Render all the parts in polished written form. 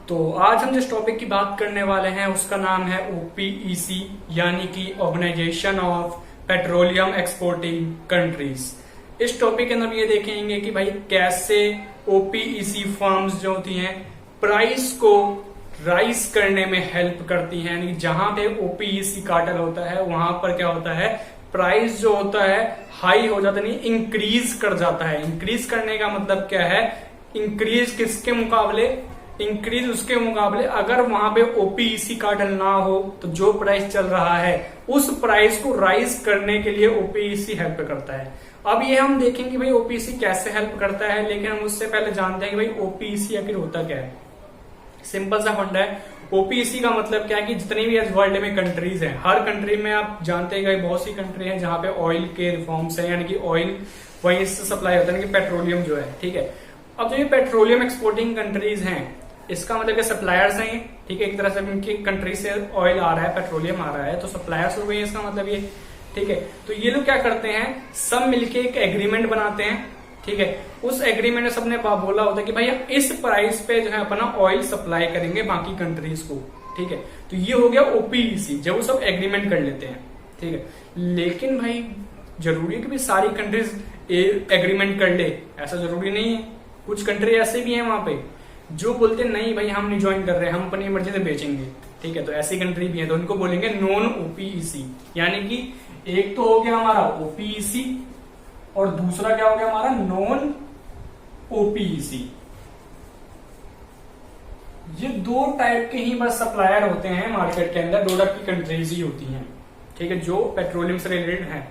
तो आज हम जिस टॉपिक की बात करने वाले हैं उसका नाम है ओपीईसी यानी कि organisation of petroleum exporting countries. इस टॉपिक के अंदर ये देखेंगे कि भाई कैसे ओपीईसी फर्म्स जो होती हैं प्राइस को राइज करने में हेल्प करती हैं। यानी जहां पे ओपीईसी कार्टेल होता है वहां पर क्या होता है, प्राइस जो होता है हाई हो जाता नहीं, इंक्रीज कर जाता है। इंक्रीज करने का मतलब क्या है, इंक्रीज किसके मुकाबले, इंक्रीज उसके मुकाबले अगर वहां पे ओपीईसी कार्टेल ना हो तो जो प्राइस चल रहा है उस प्राइस को राइज करने के लिए ओपीईसी हेल्प करता है। अब ये हम देखेंगे भाई ओपीईसी कैसे हेल्प करता है, लेकिन हम उससे पहले जानते हैं कि भाई ओपीईसी आखिर होता क्या है। सिंपल सा फंडा है। ओपीईसी का मतलब क्या है कि जितनी भी वर्ल्ड में कंट्रीज हैं, हर कंट्री में आप जानते हैं बहुत सी कंट्री हैं जहां पे ऑयल के रिफॉर्म्स हैं, यानी कि ऑयल वहीं से सप्लाई होता है, पेट्रोलियम जो है, ठीक है। अब जो ये पेट्रोलियम एक्सपोर्टिंग कंट्रीज हैं इसका मतलब कि सप्लायर्स हैं, ठीक है। एक तरह से उनकी कंट्री से ऑयल आ रहा है, पेट्रोलियम आ रहा है, तो सप्लायर्स हो गए इसका मतलब ये, ठीक है। तो ये लोग क्या करते हैं, सब मिलके एक एग्रीमेंट बनाते हैं, ठीक है। उस एग्रीमेंट में सबने बोला होता है कि भाई इस प्राइस पे जो है अपना ऑयल सप्लाई करेंगे बाकी कंट्रीज को, ठीक है। तो ये हो गया ओपीईसी, जब वो सब एग्रीमेंट कर लेते हैं, ठीक है। लेकिन भाई जरूरी है कि भाई सारी कंट्रीज एग्रीमेंट कर ले, ऐसा जरूरी नहीं है। कुछ कंट्री ऐसे भी हैं वहां पे जो बोलते नहीं भाई हम नहीं ज्वाइन कर रहे, हम अपनी मर्जी से बेचेंगे, ठीक है। तो ऐसी कंट्री भी है, तो उनको बोलेंगे नॉन ओपीईसी। यानी कि एक तो हो गया हमारा ओपीईसी और दूसरा क्या हो गया हमारा नॉन ओपीईसी। ये दो टाइप के ही बस सप्लायर होते हैं मार्केट के अंदर, दो टाइप की कंट्रीज ही होती हैं, ठीक है, जो पेट्रोलियम से रिलेटेड है।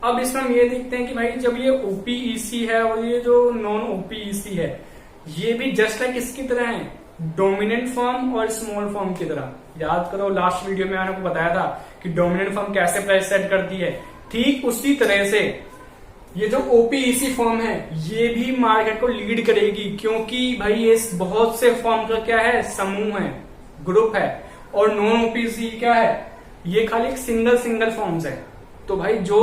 अब इसमें हम ये देखते हैं कि भाई जब ये ओपीईसी है और ये जो नॉन ओपीईसी है ये भी जस्ट लाइक इसकी तरह है, डोमिनेंट फर्म और स्मॉल फर्म की तरह। याद करो लास्ट वीडियो में मैंने आपको बताया था कि डोमिनेंट फर्म कैसे प्राइस सेट करती है, ठीक उसी तरह से ये जो ओपीईसी फर्म है ये भी मार्केट को लीड करेगी, क्योंकि भाई ये बहुत से फर्म का क्या है, समूह है, ग्रुप है। और नॉन ओपीईसी क्या है, ये खाली एक सिंगल फर्म्स है। तो भाई जो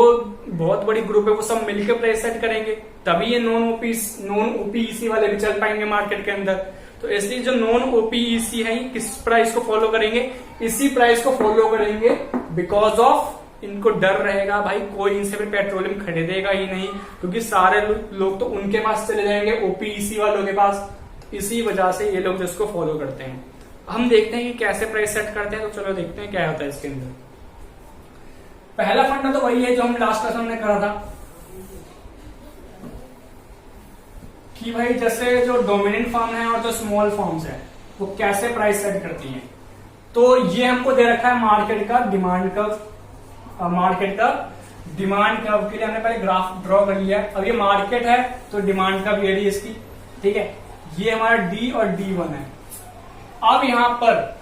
बहुत बड़ी ग्रुप है वो सब मिलकर प्राइस सेट करेंगे, तभी ये नॉन ओपीईसी वाले भी चल पाएंगे मार्केट के अंदर। तो इसलिए जो नॉन ओपीईसी है किस प्राइस को फॉलो करेंगे, इसी प्राइस को फॉलो करेंगे, बिकॉज ऑफ इनको डर रहेगा भाई कोई इनसे भी पेट्रोलियम खरीदेगा ही नहीं, क्योंकि सारे लोग तो उनके पास चले जाएंगे, ओपीईसी वालों के पास। इसी वजह से ये लोग जिसको फॉलो करते हैं। हम देखते हैं कि कैसे प्राइस सेट करते हैं, तो चलो देखते हैं क्या होता है इसके अंदर। पहला फंडा तो वही है जो हम लास्ट क्लास में करा था कि भाई जैसे जो डोमिनेंट फर्म है और जो स्मॉल फर्म्स है वो कैसे प्राइस सेट करती हैं। तो ये हमको दे रखा है मार्केट का डिमांड कर्व। मार्केट का डिमांड कर्व के लिए हमने पहले ग्राफ ड्रॉ कर लिया। अब ये मार्केट है तो डिमांड कर्व ये इसकी, ठीक है। ये हमारा डी और D1 है। अब यहां पर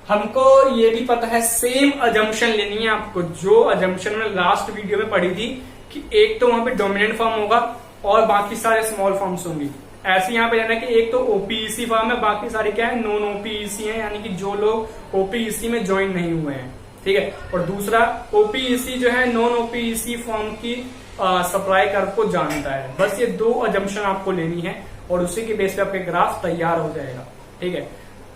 हमको ये भी पता है, सेम अजम्पशन लेनी है आपको जो अजम्पशन में लास्ट वीडियो में पढ़ी थी कि एक तो वहां पे डोमिनेंट फर्म होगा और बाकी सारे स्मॉल फर्म्स होंगी। ऐसे यहाँ पे लेना है कि एक तो ओपीईसी फर्म है, बाकी सारे क्या है, नॉन ओपीईसी है, यानी कि जो लोग ओपीईसी में ज्वाइन नहीं हुए हैं, ठीक है। और दूसरा ओपीईसी जो है नॉन ओपीईसी फर्म की सप्लाई कर्व को जानता है। बस ये दो अजम्पशन आपको लेनी है और उसी के बेस पे आपके ग्राफ तैयार हो जाएगा, ठीक है।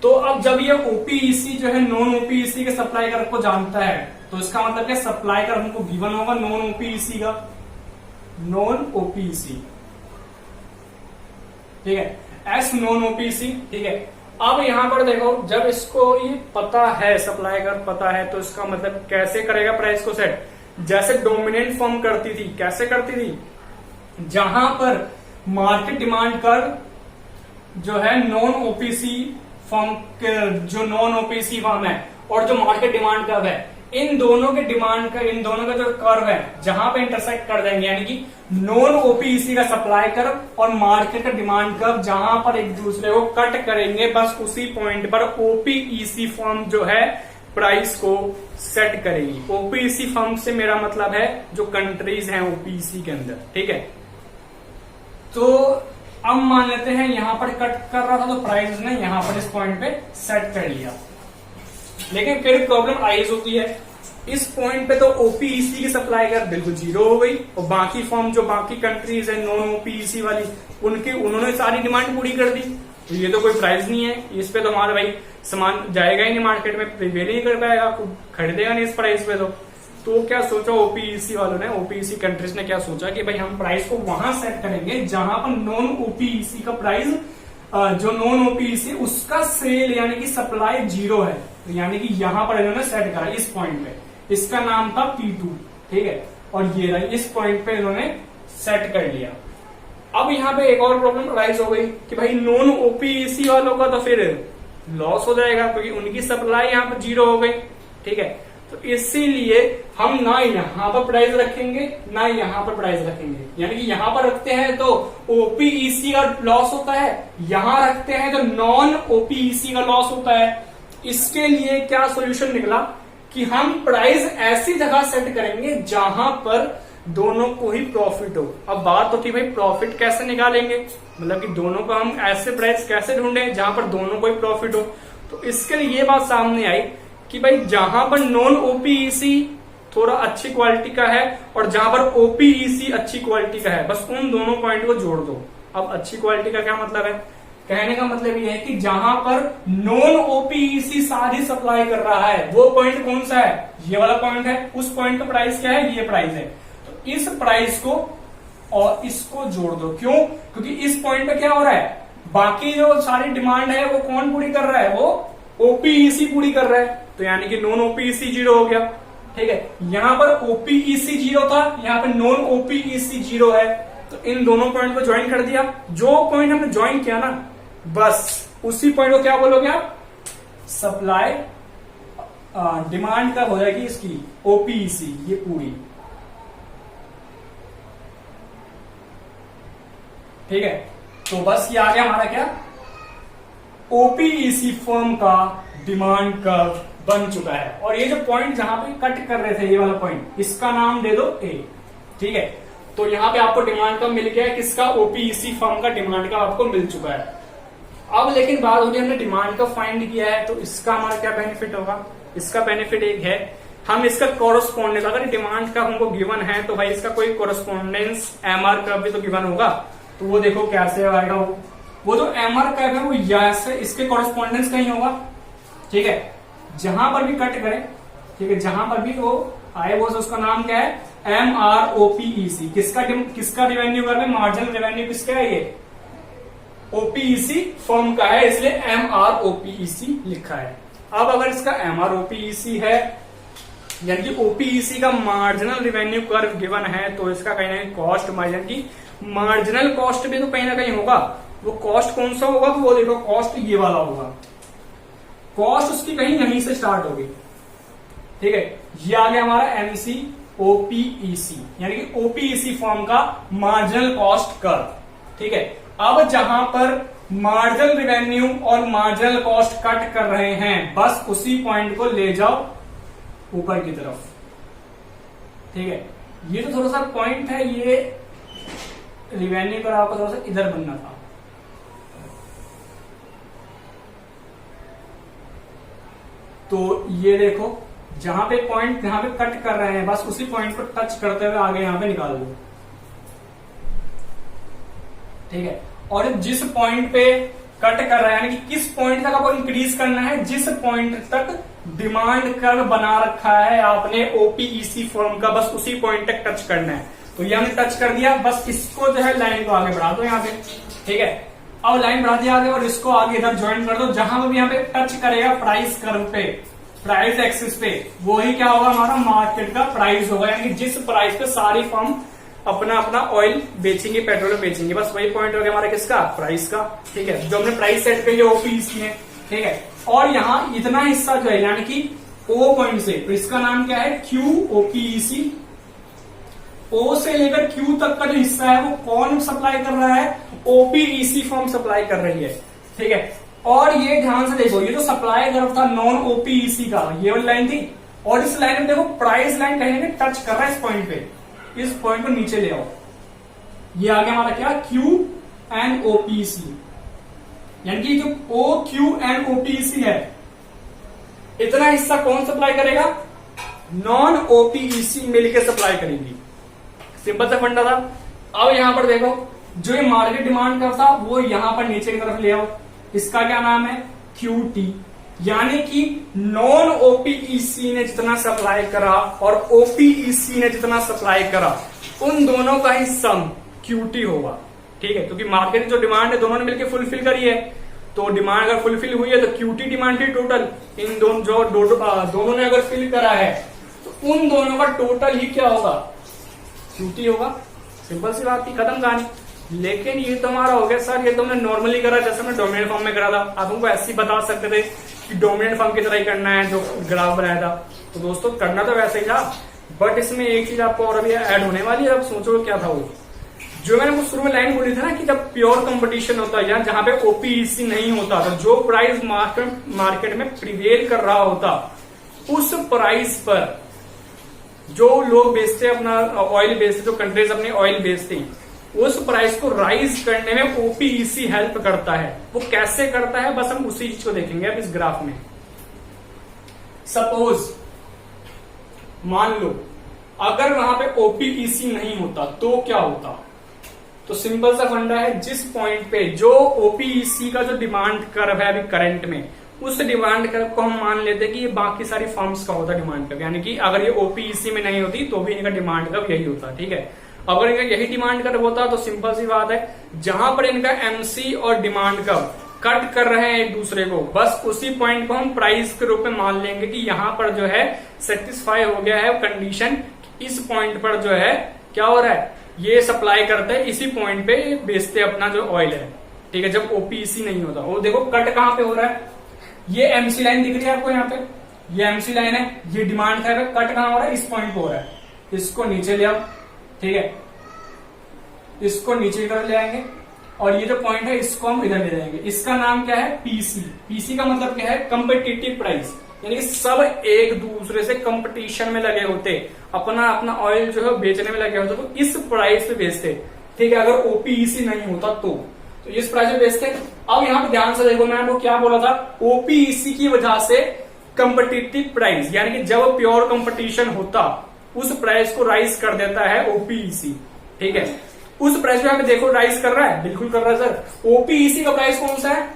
तो अब जब ये ओपीईसी जो है नॉन ओपीईसी के सप्लाई कर्व को जानता है तो इसका मतलब क्या, सप्लाई कर्व हमको गिवन होगा नॉन ओपीईसी का, नॉन ओपीईसी, ठीक है, एस नॉन ओपीईसी, ठीक है। अब यहां पर देखो जब इसको ये पता है, सप्लाई कर्व पता है, तो इसका मतलब कैसे करेगा प्राइस को सेट, जैसे डोमिनेंट फर्म करती थी। कैसे करती थी, जहां पर मार्केट डिमांड कर्व जो है नॉन ओपीसी फर्म, जो नॉन ओपीसी फर्म है और जो मार्केट डिमांड कर्व है, इन दोनों का जो कर्व है जहां पे इंटरसेक्ट कर देंगे, यानी कि नॉन ओपीईसी का सप्लाई कर्व और मार्केट का डिमांड कर्व जहां पर एक दूसरे को कट करेंगे, बस उसी पॉइंट पर ओपीईसी फर्म जो है प्राइस को सेट करेगी। ओपीईसी फर्म से मेरा मतलब है जो कंट्रीज हैं ओपीईसी के अंदर, ठीक है। तो अब मान लेते हैं यहां पर कट कर रहा था तो प्राइस ने यहां पर इस पॉइंट पे सेट कर लिया, लेकिन फिर प्रॉब्लम आइज होती है। इस पॉइंट पे तो ओपीईसी की सप्लाई कर बिल्कुल जीरो हो गई और बाकी फर्म जो बाकी कंट्रीज है नॉन ओपीईसी वाली उन्होंने सारी डिमांड पूरी कर दी, तो ये तो कोई प्राइस नहीं है, इस पे तो हमारा भाई सामान जाएगा ही नहीं मार्केट में, प्रिवेल ही नहीं कर पाएगा, खरीदेगा नहीं इस प्राइस पे। तो क्या सोचा ओपीईसी वालों ने, ओपीईसी कंट्रीज ने क्या सोचा कि भाई हम प्राइस को वहां सेट करेंगे जहां पर नॉन ओपीईसी का प्राइस, जो नॉन ओपीईसी उसका सेल यानी कि सप्लाई 0 है, तो यानी कि यहां पर इन्होंने सेट करा इस पॉइंट पे, इसका नाम था P2, ठीक है। और ये रहा, इस पॉइंट पे इन्होंने सेट कर लिया। अब यहाँ पे एक और प्रॉब्लम राइज हो गई कि भाई नॉन ओपीईसी वालों का तो फिर लॉस हो जाएगा क्योंकि उनकी सप्लाई यहाँ पर 0 हो गई, ठीक है। तो इसीलिए हम ना यहाँ पर प्राइस रखेंगे ना यहाँ पर प्राइस रखेंगे, यानी कि यहाँ पर रखते हैं तो ओपीईसी का लॉस होता है, यहां रखते हैं तो नॉन ओपीईसी का लॉस होता है। इसके लिए क्या सोल्यूशन निकला कि हम प्राइस ऐसी जगह सेट करेंगे जहां पर दोनों को ही प्रॉफिट हो। अब बात तो थी भाई प्रॉफिट कैसे निकालेंगे, मतलब कि दोनों को हम ऐसे प्राइस कैसे ढूंढें जहां पर दोनों को ही प्रॉफिट हो। तो इसके लिए ये बात सामने आई कि भाई जहां पर नॉन ओपीईसी थोड़ा अच्छी क्वालिटी का है और जहां पर ओपीईसी अच्छी क्वालिटी का है, बस उन दोनों पॉइंट को जोड़ दो। अब अच्छी क्वालिटी का क्या मतलब है, कहने का मतलब ये है कि जहां पर नॉन ओपीईसी सारी सप्लाई कर रहा है वो पॉइंट कौन सा है, ये वाला पॉइंट है, उस पॉइंट का प्राइस क्या है, ये प्राइस है। तो इस प्राइस को और इसको जोड़ दो, क्यों, क्योंकि इस पॉइंट पे क्या हो रहा है, बाकी जो सारी डिमांड है वो कौन पूरी कर रहा है, वो ओपीईसी पूरी कर रहा है, तो यानी कि नॉन ओपीईसी 0 हो गया, ठीक है। यहां पर ओपीईसी 0 था, यहां पर नॉन ओपीईसी 0 है, तो इन दोनों पॉइंट को ज्वाइन कर दिया। जो पॉइंट हमने ज्वाइन किया ना, बस उसी पॉइंट को क्या बोलोगे आप, सप्लाई डिमांड कब हो जाएगी इसकी, ओपीईसी, ये पूरी, ठीक है। तो बस ये आ गया हमारा क्या, ओपीईसी फर्म का डिमांड कर्व बन चुका है। और ये जो पॉइंट जहां पे कट कर रहे थे, ये वाला पॉइंट, इसका नाम दे दो ए, ठीक है। तो यहां पे आपको डिमांड कर्व मिल गया है, किसका, ओपीईसी फर्म का डिमांड कर्व आपको मिल चुका है। अब लेकिन बात होगी, हमने डिमांड कर्व फाइंड किया है, तो इसका हमारा क्या बेनिफिट होगा, इसका बेनिफिट एक है, हम इसका कोरस्पॉन्डेंस, अगर डिमांड कर्व हमको गिवन है तो भाई इसका कोई कोरस्पॉन्डेंस एमआर कर्व भी तो गिवन होगा। तो वो देखो कैसे आएगा, वो जो एमआर कर्व है वो यहां इसके कोरस्पॉन्डेंस कहीं होगा, ठीक है। जहां पर भी कट करें, ठीक है, जहां पर भी वो आए वो उसका नाम क्या है, MROPEC, किसका रेवेन्यू कर्व है, मार्जिनल रेवेन्यू किसका है, ये ओपीईसी फर्म का है, इसलिए MROPEC लिखा है। अब अगर इसका MROPEC है यानी कि ओपीईसी का मार्जिनल रेवेन्यू कर्व गिवन है, तो इसका कहीं ना कहीं कॉस्ट मार्जिन की मार्जिनल कॉस्ट भी तो कहीं ना कहीं होगा। वो कॉस्ट कौन सा होगा, तो वो देखो कॉस्ट ये वाला होगा, कॉस्ट उसकी कहीं यहीं से स्टार्ट होगी, ठीक है। ये आ गया हमारा MCOPEC यानी कि ओपीईसी फर्म का मार्जिनल कॉस्ट कर्व, ठीक है। अब जहां पर मार्जिनल रेवेन्यू और मार्जिनल कॉस्ट कट कर रहे हैं, बस उसी पॉइंट को ले जाओ ऊपर की तरफ, ठीक है। ये तो थोड़ा सा पॉइंट है, ये रेवेन्यू का आपको थोड़ा सा इधर बनना था, तो ये देखो जहां पे पॉइंट यहां पे कट कर रहे हैं, बस उसी पॉइंट को टच करते हुए आगे यहां पे निकाल दो, ठीक है। और जिस पॉइंट पे कट कर रहा है यानी कि किस पॉइंट तक आपको इंक्रीज करना है, जिस पॉइंट तक डिमांड कर्व बना रखा है आपने ओपीईसी फर्म का, बस उसी पॉइंट तक टच करना है। तो ये हमने टच कर दिया, बस इसको जो है लाइन को आगे बढ़ा दो यहाँ पे, ठीक है। अब लाइन बढ़ा दिया आगे और इसको आगे इधर ज्वाइन कर दो, जहां पर भी यहाँ पे टच करेगा प्राइस कर्व पे, प्राइस एक्सिस पे, वही क्या होगा, हमारा मार्केट का प्राइस होगा, यानी कि जिस प्राइस पे सारी फर्म अपना अपना ऑयल बेचेंगे, पेट्रोल बेचेंगे, बस वही पॉइंट हो गया हमारा किसका, प्राइस का, ठीक है। जो हमने प्राइस सेट पे ओपीईसी है, ठीक है। और यहाँ इतना हिस्सा जो है यानी कि ओ पॉइंट से, तो इसका नाम क्या है, QOPEC, ओ से लेकर क्यू तक का जो हिस्सा है वो कौन सप्लाई कर रहा है, ओपीईसी फर्म सप्लाई कर रही है, ठीक है। और ये ध्यान से देखो, ये जो सप्लाई कर्व था नॉन ओपीईसी का, ये वाली लाइन थी, और इस लाइन में देखो प्राइस लाइन कहीं ना टच कर रहा है इस पॉइंट पे, इस पॉइंट को नीचे ले आओ, ये आ गया हमारा क्या, QNOPEC, यानी कि जो OQNOPEC है, इतना हिस्सा कौन सप्लाई करेगा, नॉन ओपीईसी मिलकर सप्लाई करेगी, सिंपल सा फंडा था। अब यहां पर देखो जो ये मार्केट डिमांड कर्व था वो यहां पर नीचे की तरफ ले आओ, इसका क्या नाम है, QT। यानी कि नॉन OPEC ने जितना सप्लाई करा और OPEC ने जितना सप्लाई करा, उन दोनों का ही सम QT होगा। ठीक है, क्योंकि मार्केट जो डिमांड है दोनों ने मिलकर फुलफिल करी है, तो डिमांड अगर फुलफिल हुई है तो QT डिमांड थी टोटल। इन दोनों ने अगर फिल करा है तो उन दोनों का टोटल ही क्या होगा, QT होगा। सिंपल सी बात थी, खत्म कहानी। लेकिन ये तो हमारा हो गया सर, ये तो हमने नॉर्मली करा जैसे हमने डोमिनेंट फॉर्म में करा था। आप हमको ऐसे ही बता सकते थे कि डोमिनेंट फॉर्म की तरह ही करना है जो ग्राफ बनाया था। तो दोस्तों करना तो वैसे ही था, बट इसमें एक चीज आपको और अभी ऐड होने वाली है। अब सोचो क्या था वो, जो मैंने वो शुरू में लाइन बोली थी ना कि जब प्योर कंपटीशन होता है या जहां पे OPEC नहीं होता, तो जो प्राइस मार्केट में प्रिवेल कर रहा होता, उस प्राइस पर जो लोग बेचते अपना ऑयल बेचते, जो कंट्रीज अपनी ऑयल बेचती, उस प्राइस को राइज करने में OPEC हेल्प करता है। वो कैसे करता है, बस हम उसी चीज को देखेंगे अब इस ग्राफ में। सपोज मान लो अगर वहां पे OPEC नहीं होता तो क्या होता। तो सिंपल सा फंडा है, जिस पॉइंट पे जो OPEC का जो डिमांड कर्व है अभी करंट में, उस डिमांड कर्व को हम मान लेते हैं कि ये बाकी सारी फर्म्स का होता डिमांड कर्व। यानी कि अगर ये OPEC में नहीं होती तो भी इनका डिमांड कर्व यही होता। ठीक है, अगर इनका यही डिमांड कर्व होता तो सिंपल सी बात है, जहां पर इनका MC और डिमांड कर्व कट कर रहे हैं एक दूसरे को, बस उसी पॉइंट को हम प्राइस के रूप में मान लेंगे कि यहां पर जो है सेटिस्फाई हो गया है कंडीशन। इस पॉइंट पर जो है क्या हो रहा है, ये सप्लाई करते हैं, इसी पॉइंट पे बेचते अपना जो ऑयल है। ठीक है, जब OPEC नहीं होता। और देखो कट कहां पे हो रहा है, ये MC लाइन दिख रही है आपको यहाँ पे, ये MC लाइन है, ये डिमांड है, कट कहां हो रहा है, इस पॉइंट पे हो रहा है। इसको नीचे ले आओ, ठीक है, इसको नीचे कर ले आएंगे और ये जो पॉइंट है इसको हम इधर ले जाएंगे। इसका नाम क्या है, PC का मतलब क्या है, कंपिटिटिव प्राइस। यानी कि सब एक दूसरे से कंपटीशन में लगे होते, अपना अपना ऑयल जो है बेचने में लगे होते, तो इस प्राइस पे बेचते। ठीक है, अगर OPEC नहीं होता तो इस प्राइस पे बेचते। अब यहाँ पे ध्यान से देखो, मैं आपको क्या बोला था, OPEC की वजह से कंपिटिटिव प्राइस, यानी कि जब प्योर कंपटीशन होता उस प्राइस को राइज कर देता है OPEC। ठीक है, उस प्राइस पे आप देखो राइज कर रहा है, बिल्कुल कर रहा है सर। OPEC का प्राइस कौन सा है,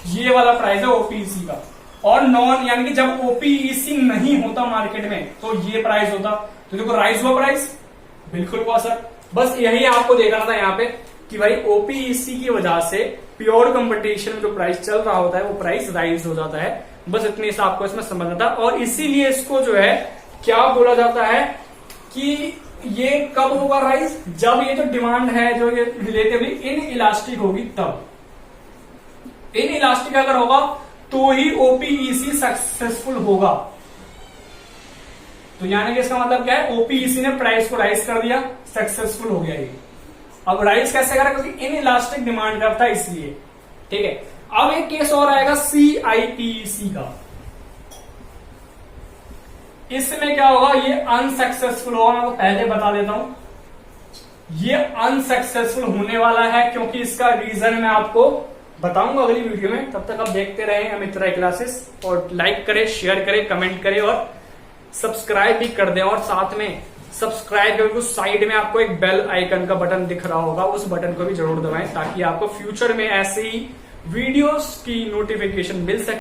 ये वाला प्राइस है OPEC का। और नॉन यानी कि जब OPEC नहीं होता मार्केट में तो ये प्राइस होता। तो देखो राइज हुआ प्राइस, बिल्कुल हुआ सर। बस यही आपको देखना था यहाँ पे कि भाई OPEC की वजह से प्योर कंपटीशन में जो प्राइस चल रहा होता है वो प्राइस राइज हो जाता है। बस इतनी सा आपको इसमें समझना था। और इसीलिए इसको जो है क्या बोला जाता है कि ये कब होगा राइज, जब ये जो डिमांड है जो ये रिलेटिवली इन इलास्टिक होगी तब। इन इलास्टिक अगर होगा तो ही OPEC सक्सेसफुल होगा। तो यानी कि इसका मतलब क्या है, OPEC ने प्राइस को राइज कर दिया, सक्सेसफुल हो गया ये। अब राइज कैसे करा, क्योंकि इन इलास्टिक डिमांड करता है इसलिए। ठीक है, अब एक केस और आएगा CIPEC का। इसमें क्या होगा, ये अनसक्सेसफुल होगा। मैं आपको पहले बता देता हूं ये अनसक्सेसफुल होने वाला है, क्योंकि इसका रीजन मैं आपको बताऊंगा अगली वीडियो में। तब तक आप देखते रहें अमित राय क्लासेस, और लाइक करें, शेयर करें, कमेंट करें और सब्सक्राइब भी कर दें। और साथ में सब्सक्राइब करके साइड में आपको एक बेल आइकन का बटन दिख रहा होगा, उस बटन को भी जरूर दबाएं ताकि आपको फ्यूचर में ऐसे ही वीडियोस की नोटिफिकेशन मिल सके।